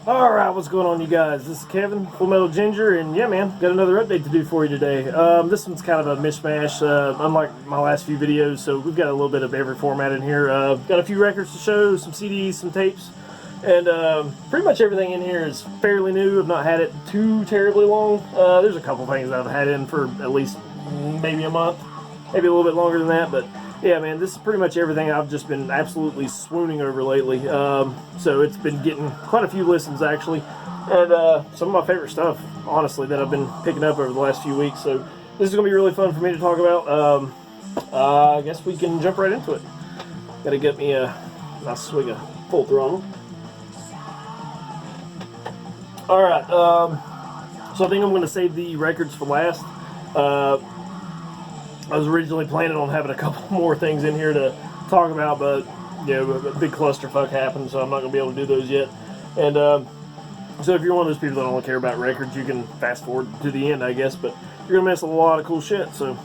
Alright, what's going on, you guys? This is Kevin, Full Metal Ginger, and yeah, man, got another update to do for you today. This one's kind of a mishmash, unlike my last few videos, so we've got a little bit of every format in here. Got a few records to show, some CDs, some tapes, and pretty much everything in here is fairly new. I've not had it too terribly long. There's a couple things I've had in for at least maybe a month, maybe a little bit longer than that, but yeah, man, this is pretty much everything I've just been absolutely swooning over lately. So it's been getting quite a few listens, actually. And some of my favorite stuff, honestly, that I've been picking up over the last few weeks. So this is going to be really fun for me to talk about. I guess we can jump right into it. Got to get me a nice swig of Full Throttle. Alright, so I think I'm going to save the records for last. I was originally planning on having a couple more things in here to talk about, but you know, a big clusterfuck happened, so I'm not going to be able to do those yet. And so if you're one of those people that don't care about records, you can fast forward to the end, I guess, but you're going to miss a lot of cool shit, so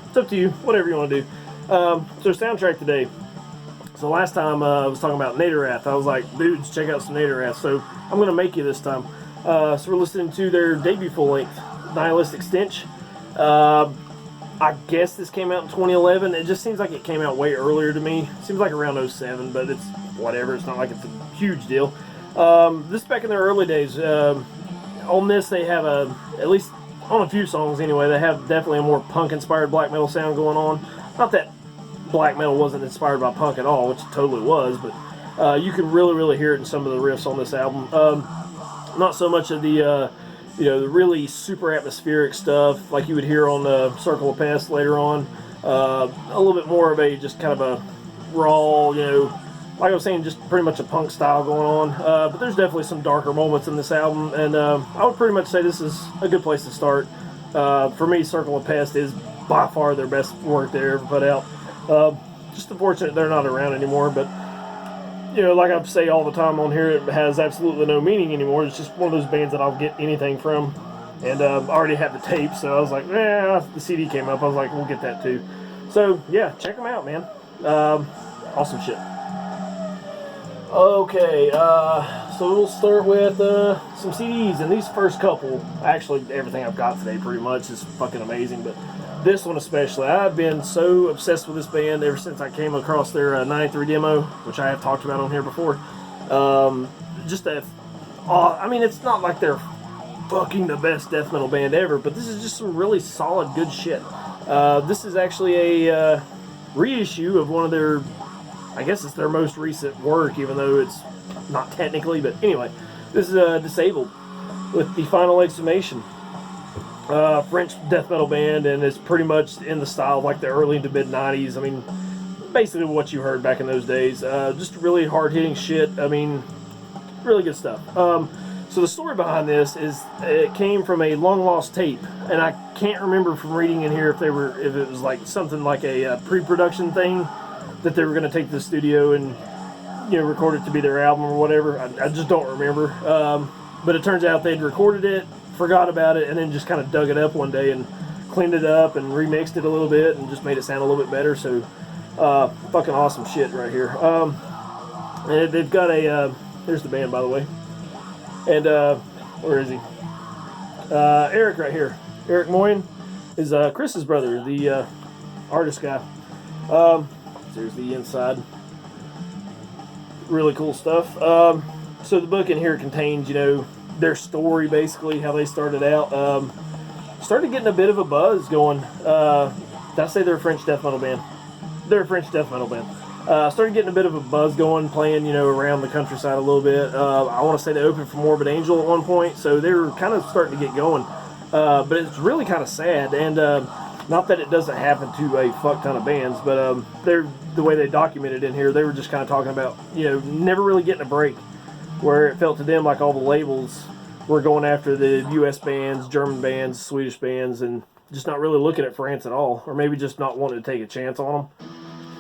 it's up to you, whatever you want to do. So soundtrack today. So last time I was talking about Nadiwrath, I was like, dudes, check out some Nadiwrath, so I'm going to make you this time. So we're listening to their debut full-length, Nihilistic Stench. I guess this came out in 2011. It just seems like it came out way earlier to me. It seems like around 07, but it's whatever. It's not like it's a huge deal. This is back in their early days. On this, they have at least on a few songs anyway, they have definitely a more punk-inspired black metal sound going on. Not that black metal wasn't inspired by punk at all, which it totally was, but you can really hear it in some of the riffs on this album. Not so much of the you know, the really super atmospheric stuff like you would hear on Circle of Pest later on. A little bit more of a just kind of a raw, you know, like I was saying, just pretty much a punk style going on. But there's definitely some darker moments in this album, and I would pretty much say this is a good place to start. For me, Circle of Pest is by far their best work they ever put out. Just unfortunate they're not around anymore, but you know, like I say all the time on here, it has absolutely no meaning anymore. It's just one of those bands that I'll get anything from. And I already had the tape, so I was like, the CD came up. I was like, we'll get that too. So, yeah, check them out, man. Awesome shit. Okay, so we'll start with some CDs. And these first couple, actually everything I've got today pretty much is fucking amazing. But this one especially, I've been so obsessed with this band ever since I came across their 93 demo, which I have talked about on here before. Just that, I mean, it's not like they're fucking the best death metal band ever, but this is just some really solid, good shit. This is actually a reissue of one of their, I guess it's their most recent work, even though it's not technically, but anyway, this is Disabled with the Final Exhumation. French death metal band, and it's pretty much in the style of like the early to mid 90s. I mean, basically what you heard back in those days. Just really hard-hitting shit. I mean, really good stuff. So the story behind this is it came from a long-lost tape, and I can't remember from reading in here if it was like something like a pre-production thing that they were going to take to the studio and, you know, record it to be their album or whatever. I just don't remember. But it turns out they'd recorded it, forgot about it, and then just kind of dug it up one day and cleaned it up and remixed it a little bit and just made it sound a little bit better. So fucking awesome shit right here. And they've got a here's the band, by the way, and where is he? Eric right here. Eric Moyen is Chris's brother, the artist guy. There's the inside. Really cool stuff. So the book in here contains, you know, their story, basically, how they started out. Started getting a bit of a buzz going. Did I say they're a French death metal band? They're a French death metal band. Started getting a bit of a buzz going, playing, you know, around the countryside a little bit. I want to say they opened for Morbid Angel at one point, so they were kind of starting to get going. But it's really kind of sad, and not that it doesn't happen to a fuck ton of bands, but the way they documented in here, they were just kind of talking about, you know, never really getting a break, where it felt to them like all the labels were going after the US bands, German bands, Swedish bands, and just not really looking at France at all, or maybe just not wanting to take a chance on them.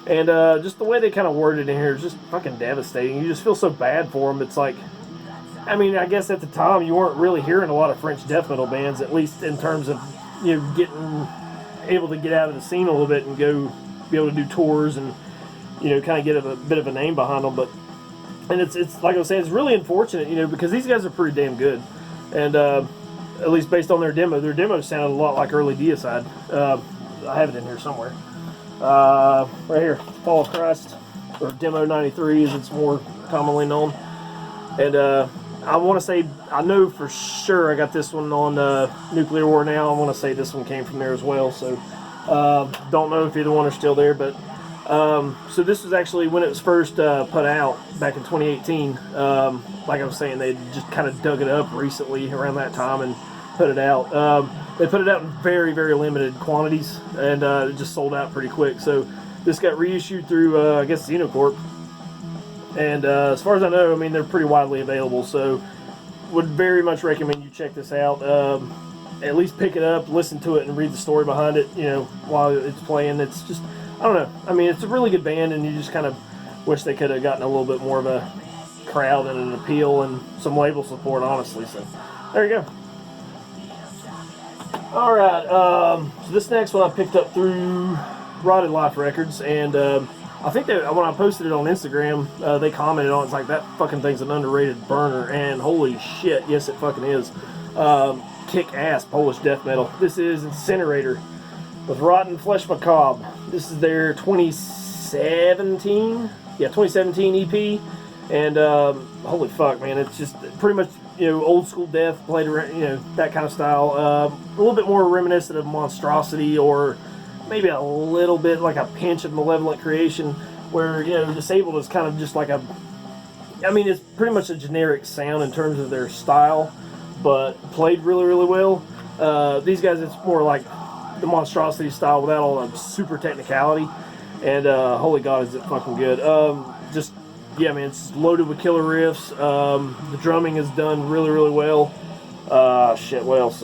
And just the way they kind of worded in here is just fucking devastating. You just feel so bad for them. It's like, I mean, I guess at the time you weren't really hearing a lot of French death metal bands, at least in terms of, you know, getting able to get out of the scene a little bit and go be able to do tours and, you know, kind of get a bit of a name behind them. But And it's like I was saying, it's really unfortunate, you know, because these guys are pretty damn good. And at least based on their demo sounded a lot like early Deicide. I have it in here somewhere. Right here, Fall of Christ, or Demo 93 as it's more commonly known. And I want to say, I know for sure I got this one on Nuclear War Now. I want to say this one came from there as well. So don't know if either one are still there, but so this was actually when it was first put out back in 2018. Like I was saying, they just kind of dug it up recently around that time and put it out. They put it out in very, very limited quantities, and it just sold out pretty quick. So this got reissued through, I guess, Xenocorp. And as far as I know, I mean, they're pretty widely available. So would very much recommend you check this out. At least pick it up, listen to it, and read the story behind it, you know, while it's playing. It's just, I don't know. I mean, it's a really good band, and you just kind of wish they could have gotten a little bit more of a crowd and an appeal and some label support, honestly. So there you go. All right, so this next one I picked up through Rotted Life Records, and I think that when I posted it on Instagram, they commented on it. It's like, that fucking thing's an underrated burner, and holy shit, yes it fucking is. Kick-ass Polish death metal. This is Incinerator with Rotten Flesh Macabre. This is their 2017 EP, and holy fuck, man, it's just pretty much, you know, old school death, played around, you know, that kind of style. A little bit more reminiscent of Monstrosity, or maybe a little bit like a pinch of Malevolent Creation, where, you know, Disabled is kind of just like a, I mean, it's pretty much a generic sound in terms of their style, but played really, really well. These guys, it's more like the Monstrosity style without all the super technicality, and holy god, is it fucking good. Just, yeah, man, it's loaded with killer riffs. The drumming is done really, really well. Shit, what else?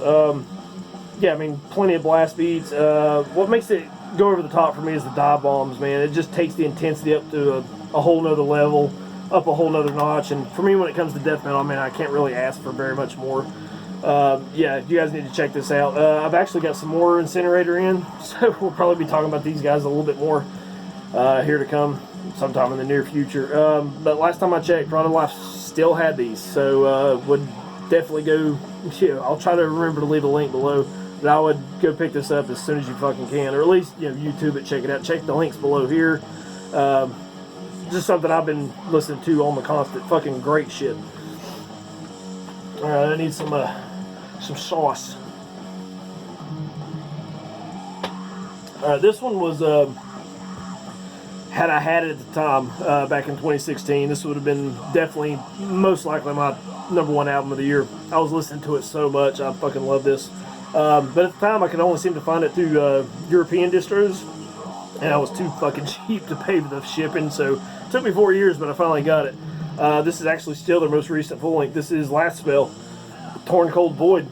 Yeah, I mean, plenty of blast beats. What makes it go over the top for me is the dive bombs, man. It just takes the intensity up to a whole nother level, up a whole nother notch. And for me, when it comes to death metal, man, I can't really ask for very much more. Yeah, you guys need to check this out. I've actually got some more Incinerator in, so we'll probably be talking about these guys a little bit more here to come sometime in the near future. But last time I checked, Rotted Life still had these, so would definitely go, you know, I'll try to remember to leave a link below, but I would go pick this up as soon as you fucking can, or at least, you know, YouTube it, check it out, check the links below here. Just something I've been listening to on the constant, fucking great shit. Alright, I need some sauce. Alright, this one was, had I had it at the time, back in 2016, this would have been definitely, most likely, my #1 album of the year. I was listening to it so much, I fucking love this. But at the time, I could only seem to find it through European distros, and I was too fucking cheap to pay for the shipping, so it took me 4 years, but I finally got it. This is actually still their most recent full length. This is Lathspell-Torn Cold Void.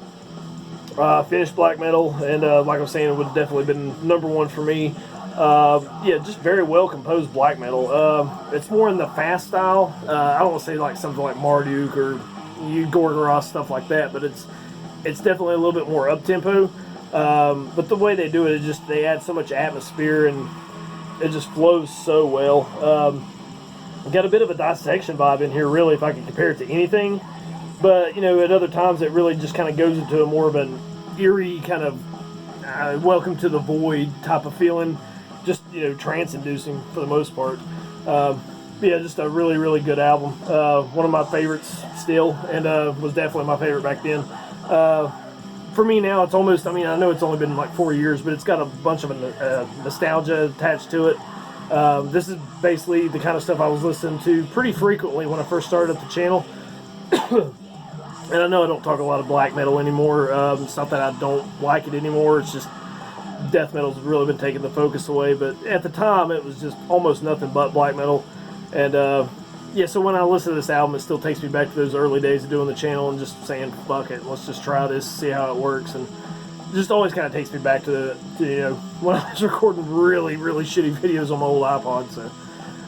Finished black metal, and like I was saying, it would have definitely been #1 for me. Yeah, just very well composed black metal. It's more in the fast style. I don't want to say like something like Marduk or Gorgoroth, stuff like that, but it's definitely a little bit more up tempo. But the way they do it is just, they add so much atmosphere, and it just flows so well. Got a bit of a Dissection vibe in here, really, if I could compare it to anything. But, you know, at other times it really just kind of goes into a more of an eerie kind of Welcome to the Void type of feeling. Just, you know, trance-inducing for the most part. Yeah, just a really, really good album. One of my favorites still, and was definitely my favorite back then. For me now, it's almost, I mean, I know it's only been like 4 years, but it's got a bunch of nostalgia attached to it. This is basically the kind of stuff I was listening to pretty frequently when I first started up the channel. And I know I don't talk a lot of black metal anymore. It's not that I don't like it anymore, it's just death metal's really been taking the focus away. But at the time, it was just almost nothing but black metal. And yeah, so when I listen to this album, it still takes me back to those early days of doing the channel and just saying, fuck it, let's just try this, see how it works. And just always kind of takes me back to you know, when I was recording really, really shitty videos on my old iPod. So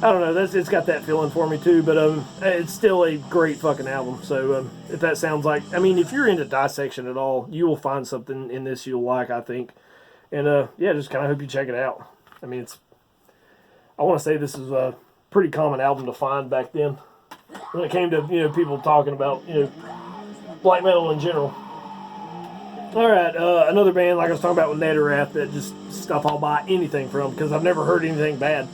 I don't know, it's got that feeling for me too. But it's still a great fucking album. So if that sounds like, I mean, if you're into Dissection at all, you will find something in this you'll like, I think. And yeah, just kind of hope you check it out. I mean, I want to say this is a pretty common album to find back then. when it came to, you know, people talking about, you know, black metal in general. Alright, another band like I was talking about with Nadiwrath that just stuff I'll buy anything from because I've never heard anything bad.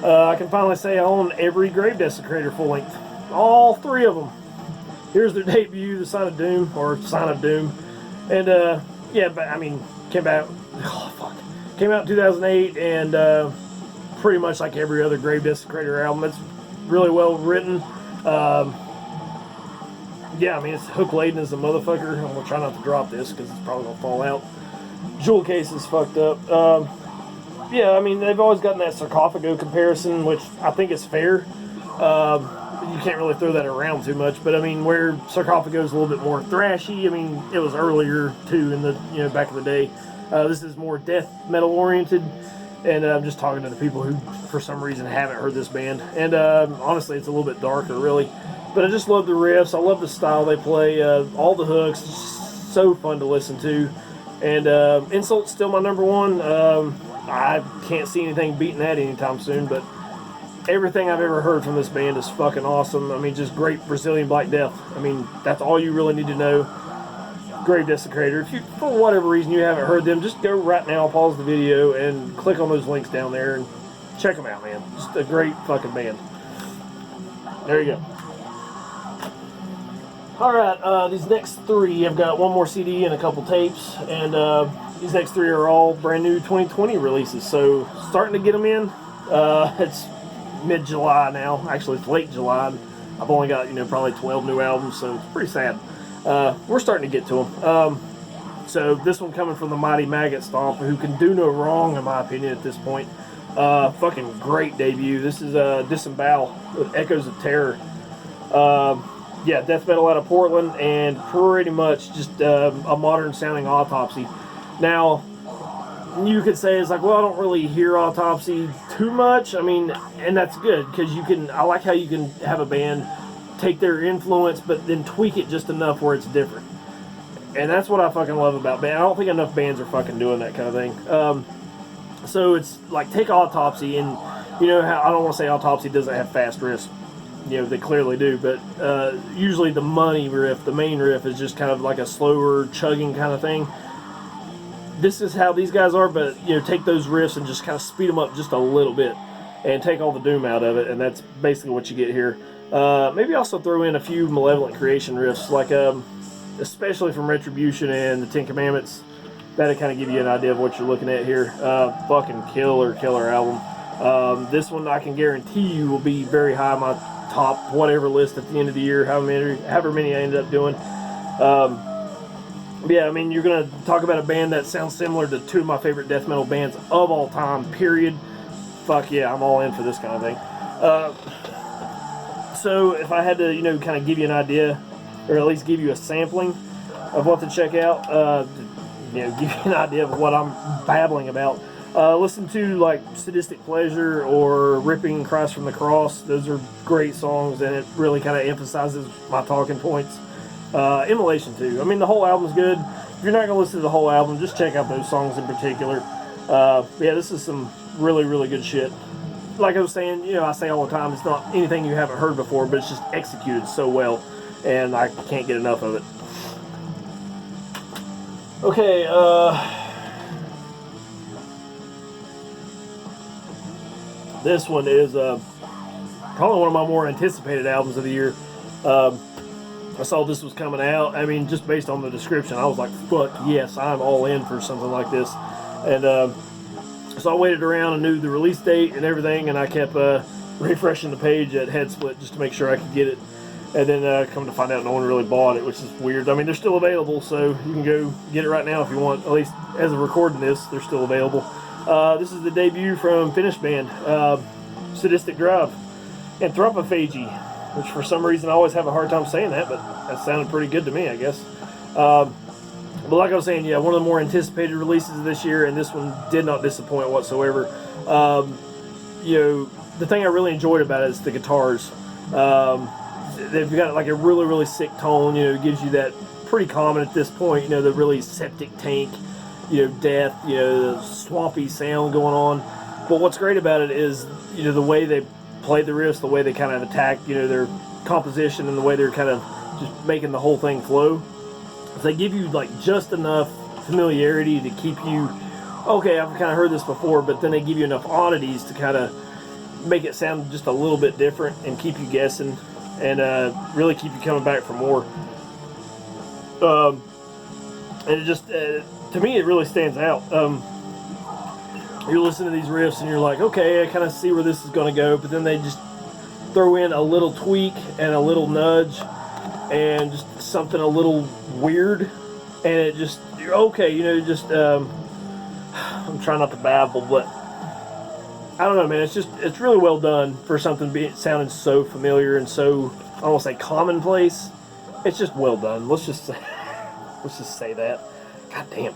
I can finally say I own every Grave Desecrator full length. All 3 of them. Here's their debut, The Sign of Doom, or Sign of Doom. And, yeah, but I mean, came out in 2008, and pretty much like every other Grave Desecrator album. It's really well written. Yeah, I mean, it's hook laden as a motherfucker. I'm gonna try not to drop this because it's probably gonna fall out. Jewel case is fucked up. Yeah, I mean, they've always gotten that Sarcophago comparison, which I think is fair. You can't really throw that around too much, but I mean, where Sarcophago is a little bit more thrashy, I mean, it was earlier too in the, you know, back in the day. This is more death metal oriented, and I'm just talking to the people who, for some reason, haven't heard this band. And honestly, it's a little bit darker, really. But I just love the riffs. I love the style they play. All the hooks, just so fun to listen to. And Insult's still my number 1. I can't see anything beating that anytime soon, but everything I've ever heard from this band is fucking awesome. I mean, just great Brazilian Black Death. I mean, that's all you really need to know. Grave Desecrator. If you, for whatever reason, you haven't heard them, just go right now, pause the video, and click on those links down there and check them out, man. Just a great fucking band. There you go. Alright, these next 3, I've got 1 more CD and a couple tapes, and these next 3 are all brand new 2020 releases, so starting to get them in. It's mid-July now. Actually, it's late July. I've only got, you know, probably 12 new albums, so it's pretty sad. We're starting to get to them. So this one coming from the mighty Maggot Stomp, who can do no wrong, in my opinion, at this point. Fucking great debut. This is Disembowel-Echoes of Terror. Yeah, death metal out of Portland, and pretty much just a modern sounding Autopsy. Now, you could say it's like, well, I don't really hear Autopsy too much. I mean, and that's good, because you can, I like how you can have a band take their influence, but then tweak it just enough where it's different. And that's what I fucking love about band. I don't think enough bands are fucking doing that kind of thing. So it's like, take Autopsy, and you know how, I don't want to say Autopsy doesn't have fast riffs. You know, they clearly do, but usually the money riff, the main riff, is just kind of like a slower chugging kind of thing. This is how these guys are, but, you know, take those riffs and just kind of speed them up just a little bit and take all the doom out of it, and that's basically what you get here. Maybe also throw in a few Malevolent Creation riffs, like especially from Retribution and the Ten Commandments. That'll kind of give you an idea of what you're looking at here. Fucking killer album. This one I can guarantee you will be very high on my top whatever list at the end of the year, however many I ended up doing. Yeah, I mean, you're going to talk about a band that sounds similar to 2 of my favorite death metal bands of all time, period. Fuck yeah, I'm all in for this kind of thing. So if I had to, you know, kind of give you an idea, or at least give you a sampling of what to check out, you know, give you an idea of what I'm babbling about, listen to like Sadistic Pleasure or Ripping Christ from the Cross. Those are great songs, and it really kind of emphasizes my talking points. Immolation too. I mean, the whole album's good. If you're not going to listen to the whole album, just check out those songs in particular. Yeah, this is some really, really good shit. Like I was saying, you know, I say all the time, it's not anything you haven't heard before, but it's just executed so well, and I can't get enough of it. Okay, this one is probably one of my more anticipated albums of the year. I saw this was coming out. I mean, just based on the description, I was like, fuck yes, I'm all in for something like this. And so I waited around and knew the release date and everything, and I kept refreshing the page at Headsplit just to make sure I could get it. And then come to find out no one really bought it, which is weird. I mean, they're still available, so you can go get it right now if you want. At least as of recording this, they're still available. This is the debut from Finnish band, Sadistic Drive-Anthropophagy, which for some reason I always have a hard time saying that, but that sounded pretty good to me, I guess. But like I was saying, yeah, one of the more anticipated releases of this year, and this one did not disappoint whatsoever. You know, the thing I really enjoyed about it is the guitars. They've got like a really, really sick tone. You know, it gives you that pretty common at this point, you know, the really septic tank, you know, death, you know, the swampy sound going on. But what's great about it is, you know, the way they play the riffs, the way they kind of attack, you know, their composition and the way they're kind of just making the whole thing flow. They give you like just enough familiarity to keep you, okay, I've kind of heard this before, but then they give you enough oddities to kind of make it sound just a little bit different and keep you guessing, and really keep you coming back for more. And it just, to me, it really stands out. You're listening to these riffs and you're like, okay, I kind of see where this is going to go, but then they just throw in a little tweak and a little nudge and just something a little weird, and it just, you're okay, you know, just, I'm trying not to babble, but I don't know, man, it's really well done for something sounding so familiar and so, I don't want to say commonplace. It's just well done. Let's just say that. God damn.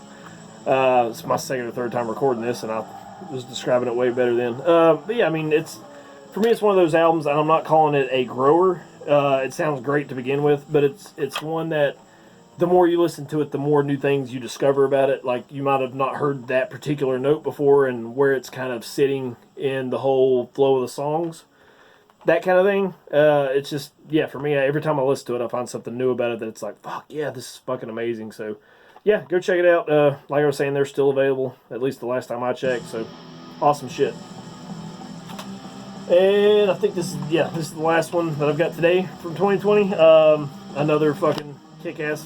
It's my second or third time recording this, and I was describing it way better then. But yeah, I mean, for me, it's one of those albums, and I'm not calling it a grower. It sounds great to begin with, but it's one that the more you listen to it, the more new things you discover about it. Like, you might have not heard that particular note before, and where it's kind of sitting in the whole flow of the songs. That kind of thing. It's just, yeah, for me, every time I listen to it, I find something new about it that it's like, fuck, yeah, this is fucking amazing. So, yeah, go check it out. Like I was saying, they're still available, at least the last time I checked, so awesome shit. And I think this is the last one that I've got today from 2020. Another fucking kick-ass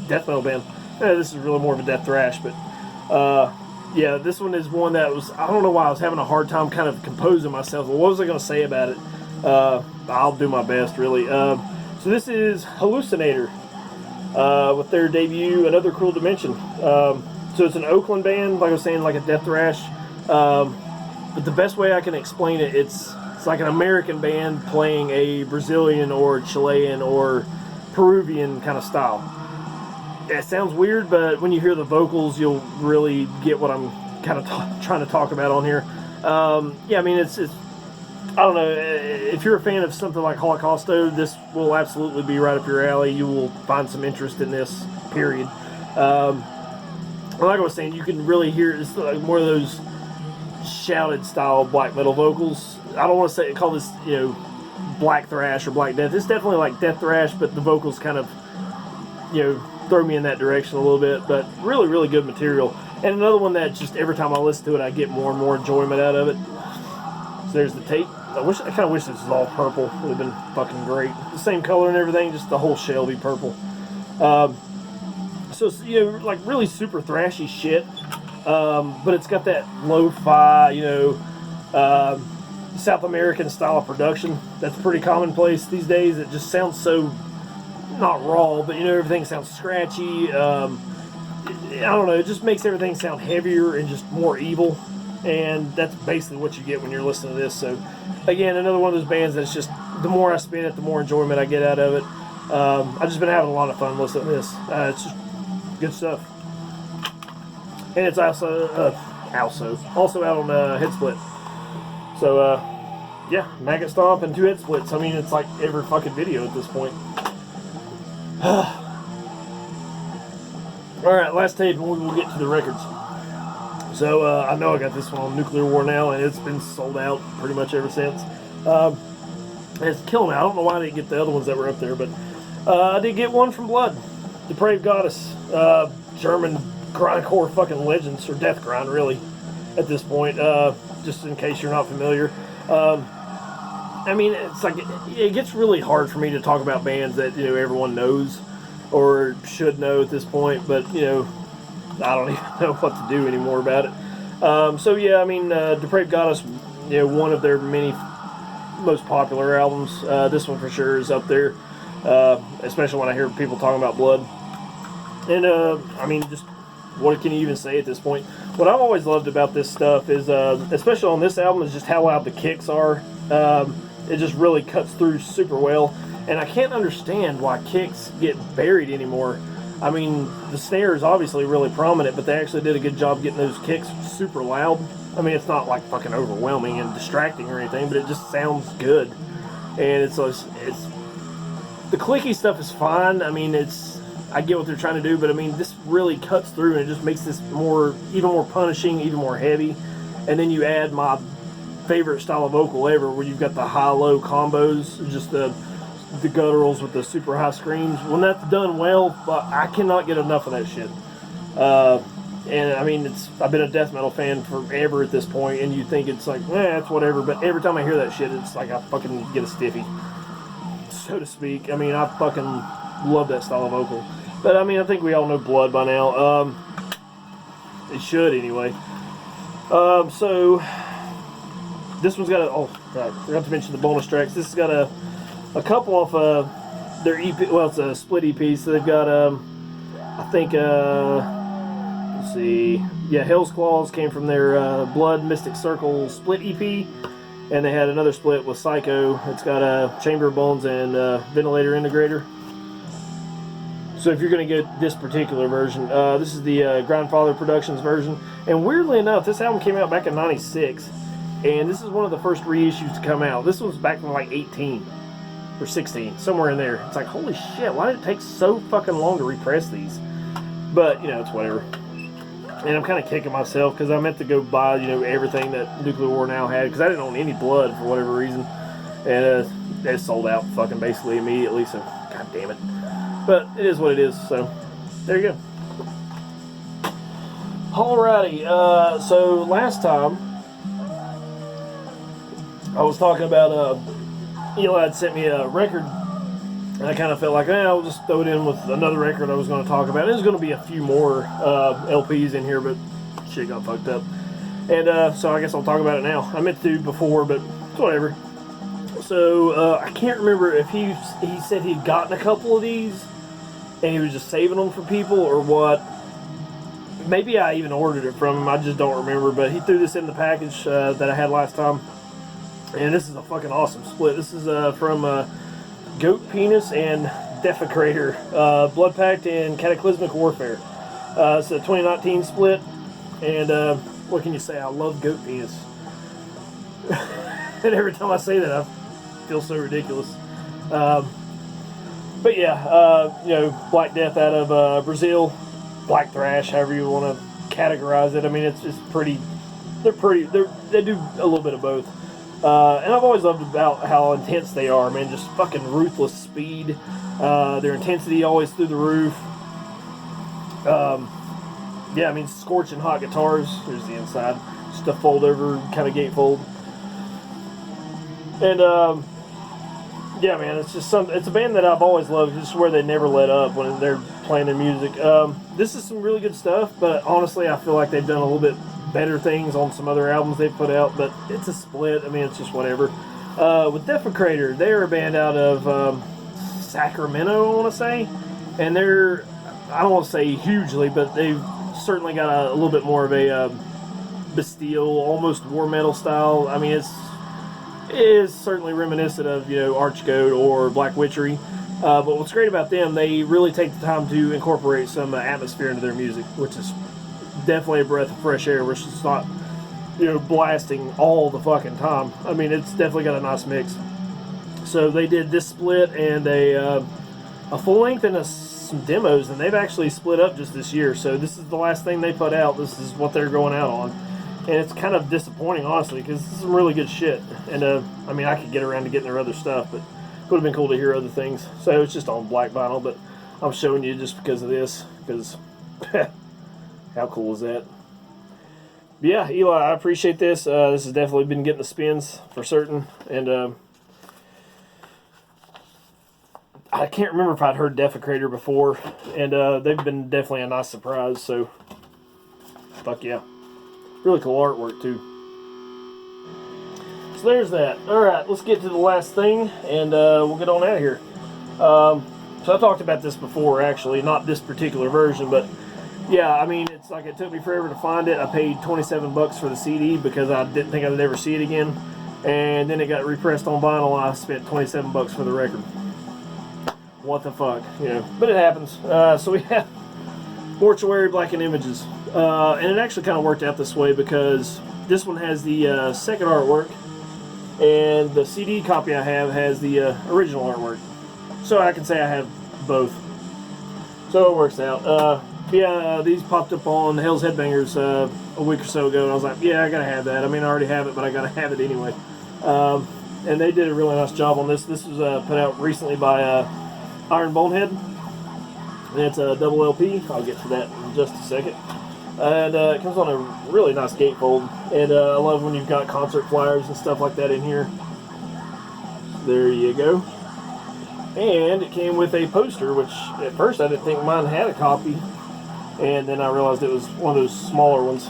death metal band. This is really more of a death thrash, but yeah, this one is one that was, I don't know why I was having a hard time kind of composing myself. What was I going to say about it? I'll do my best, really. So this is Hallucinator with their debut, Another Cruel Dimension. So it's an Oakland band, like I was saying, like a death thrash. But the best way I can explain it, it's like an American band playing a Brazilian or Chilean or Peruvian kind of style. It sounds weird, but when you hear the vocals, you'll really get what I'm kind of trying to talk about on here. Yeah, I mean, it's I don't know, if you're a fan of something like Holocausto, this will absolutely be right up your alley. You will find some interest in this, period. Like I was saying, you can really hear, it's like more of those shouted style black metal vocals. I don't want to call this, you know, black thrash or black death. It's definitely like death thrash, but the vocals kind of, you know, throw me in that direction a little bit. But really, really good material. And another one that just every time I listen to it, I get more and more enjoyment out of it. So there's the tape. I kind of wish this was all purple. It would have been fucking great. The same color and everything, just the whole shell be purple. So it's, you know, like really super thrashy shit. But it's got that lo-fi, you know, South American style of production that's pretty commonplace these days. It just sounds so, not raw, but, you know, everything sounds scratchy. I don't know, it just makes everything sound heavier and just more evil. And that's basically what you get when you're listening to this. So, again, another one of those bands that's just, the more I spin it, the more enjoyment I get out of it. I've just been having a lot of fun listening to this. It's just good stuff. And it's also out on Headsplit. So, yeah, Maggot Stomp and 2 Headsplits. I mean, it's like every fucking video at this point. Alright, last tape, and we will get to the records. So, I know I got this one on Nuclear War now, and it's been sold out pretty much ever since. It's killing me. I don't know why I didn't get the other ones that were up there, but I did get one from Blood-Depraved Goddess. German grindcore fucking legends, or death grind, really, at this point, just in case you're not familiar. I mean, it's like, it gets really hard for me to talk about bands that, you know, everyone knows, or should know at this point, but, you know, I don't even know what to do anymore about it. So yeah, I mean, Depraved Goddess, you know, one of their many most popular albums. This one for sure is up there, especially when I hear people talking about Blood. And I mean, just what can you even say at this point? What I've always loved about this stuff is, especially on this album, is just how loud the kicks are. It just really cuts through super well, and I can't understand why kicks get buried anymore. I mean, the snare is obviously really prominent, but they actually did a good job getting those kicks super loud. I mean, it's not like fucking overwhelming and distracting or anything, but it just sounds good. And it's the clicky stuff is fine. I mean, I get what they're trying to do, but I mean, this really cuts through and it just makes this even more punishing, even more heavy. And then you add my favorite style of vocal ever, where you've got the high-low combos, just the the gutturals with the super high screams. When that's done well, I cannot get enough of that shit. And I mean, I've been a death metal fan forever at this point, and you think it's like, it's whatever, but every time I hear that shit, it's like I fucking get a stiffy, so to speak. I mean, I fucking love that style of vocal. But I mean, I think we all know Blood by now. It should anyway. So this one's got I forgot to mention the bonus tracks. This has got a couple off their EP. Well, it's a split EP. So they've got I think let's see, yeah, Hell's Claws came from their Blood Mystic Circle split EP, and they had another split with Psycho. It's got a Chamber of Bones and Ventilator Integrator. So if you're going to get this particular version, this is the Grindfather Productions version. And weirdly enough, this album came out back in '96, and this is one of the first reissues to come out. This was back in like 18 or 16, somewhere in there. It's like, holy shit, why did it take so fucking long to repress these? But, you know, it's whatever. And I'm kind of kicking myself because I meant to go buy, you know, everything that Nuclear War now had, because I didn't own any Blood for whatever reason. And it sold out fucking basically immediately, so god damn it. But it is what it is, so there you go. Alrighty, so last time I was talking about Eli had sent me a record, and I kind of felt like, I'll just throw it in with another record I was going to talk about. There's going to be a few more LPs in here, but shit got fucked up. And so I guess I'll talk about it now. I meant to before, but it's whatever. So I can't remember if he said he'd gotten a couple of these and he was just saving them for people or what. Maybe I even ordered it from him, I just don't remember, but he threw this in the package that I had last time. And this is a fucking awesome split. This is from Goat Penis and Defecator, Bloodpact and Cataclysmic Warfare. It's a 2019 split, and what can you say? I love Goat Penis. And every time I say that, I feel so ridiculous. But yeah, you know, Black Death out of Brazil, Black Thrash, however you want to categorize it. I mean, it's just pretty. They do a little bit of both. And I've always loved about how intense they are, man. Just fucking ruthless speed. Their intensity always through the roof. Yeah, I mean, scorching hot guitars. Here's the inside. Just a fold over kind of gatefold. And yeah, man, it's just it's a band that I've always loved. Just where they never let up when they're playing their music. This is some really good stuff, but honestly, I feel like they've done a little bit better things on some other albums they've put out, but it's a split. I mean, it's just whatever. With Defecrator, they're a band out of Sacramento, I want to say, and they're, I don't want to say hugely, but they've certainly got a little bit more of a Bastille, almost war metal style. I mean, it is certainly reminiscent of, you know, Archgoat or Black Witchery. But what's great about them, they really take the time to incorporate some atmosphere into their music, which is definitely a breath of fresh air, which is not, you know, blasting all the fucking time. I mean, it's definitely got a nice mix. So they did this split and a full length and some demos, and they've actually split up just this year. So this is the last thing they put out. This is what they're going out on. And it's kind of disappointing, honestly, because this is some really good shit. And, I mean, I could get around to getting their other stuff, but it would have been cool to hear other things. So it's just on black vinyl, but I'm showing you just because of this, because how cool is that? But yeah, Eli, I appreciate this. This has definitely been getting the spins for certain. And I can't remember if I'd heard Defecator before, and they've been definitely a nice surprise, so fuck yeah. Really cool artwork, too. So there's that. Alright, let's get to the last thing, and we'll get on out of here. So I talked about this before, actually. Not this particular version, but yeah, I mean, it's like it took me forever to find it. I paid $27 for the CD because I didn't think I would ever see it again. And then it got repressed on vinyl, and I spent $27 for the record. What the fuck, you know. But it happens. So we have Mortuary-Blackened Images. And it actually kind of worked out this way because this one has the second artwork, and the CD copy I have has the original artwork. So I can say I have both. So it works out. Yeah, these popped up on Hell's Headbangers a week or so ago, and I was like, yeah, I gotta have that. I mean, I already have it, but I gotta have it anyway. and they did a really nice job on this. This was put out recently by Iron Bonehead, and it's a double LP. I'll get to that in just a second. And it comes on a really nice gatefold, and I love when you've got concert flyers and stuff like that in here. There you go. And it came with a poster, which at first I didn't think mine had a copy, and then I realized it was one of those smaller ones.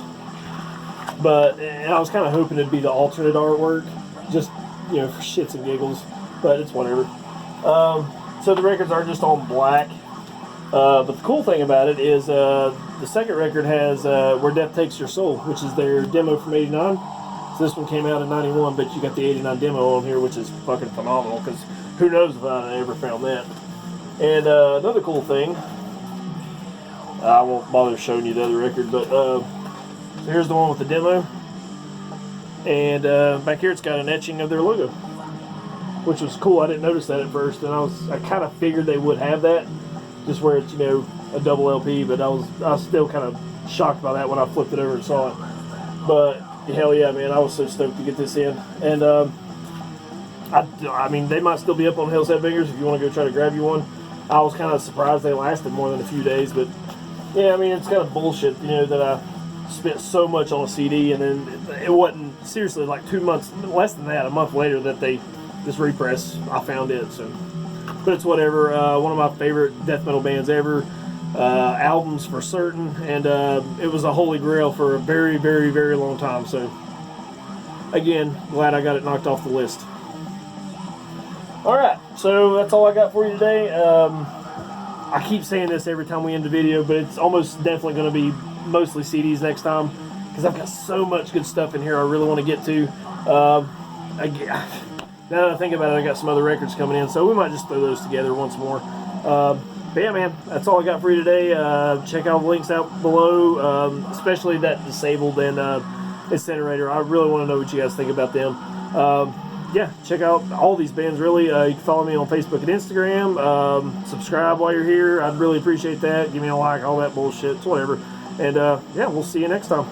But and I was kind of hoping it'd be the alternate artwork, just, you know, for shits and giggles, but it's whatever. So the records are just on black. But the cool thing about it is the second record has Where Death Takes Your Soul, which is their demo from '89. So this one came out in '91, but you got the '89 demo on here, which is fucking phenomenal, because who knows if I ever found that. And another cool thing, I won't bother showing you the other record, but so here's the one with the demo. And back here it's got an etching of their logo, which was cool. I didn't notice that at first, and I kind of figured they would have that, just where it's, you know, a double LP, but I was still kind of shocked by that when I flipped it over and saw it. But hell yeah, man, I was so stoked to get this in. And I mean, they might still be up on Hell's Headbangers if you want to go try to grab you one. I was kind of surprised they lasted more than a few days, but yeah, I mean, it's kind of bullshit, you know, that I spent so much on a CD, and then it wasn't, seriously, like 2 months, less than that, a month later, that this repress, I found it. So, but it's whatever. One of my favorite death metal bands ever, albums for certain, and it was a holy grail for a very, very, very long time. So again, glad I got it knocked off the list. Alright, so that's all I got for you today. I keep saying this every time we end the video, but it's almost definitely going to be mostly CDs next time, because I've got so much good stuff in here I really want to get to. Now that I think about it, I got some other records coming in, so we might just throw those together once more. But yeah, man, that's all I got for you today. Check out the links out below, especially that Disabled and Incinerator. I really want to know what you guys think about them. Yeah, check out all these bands, really. You can follow me on Facebook and Instagram. Subscribe while you're here. I'd really appreciate that. Give me a like, all that bullshit. It's whatever. And yeah, we'll see you next time.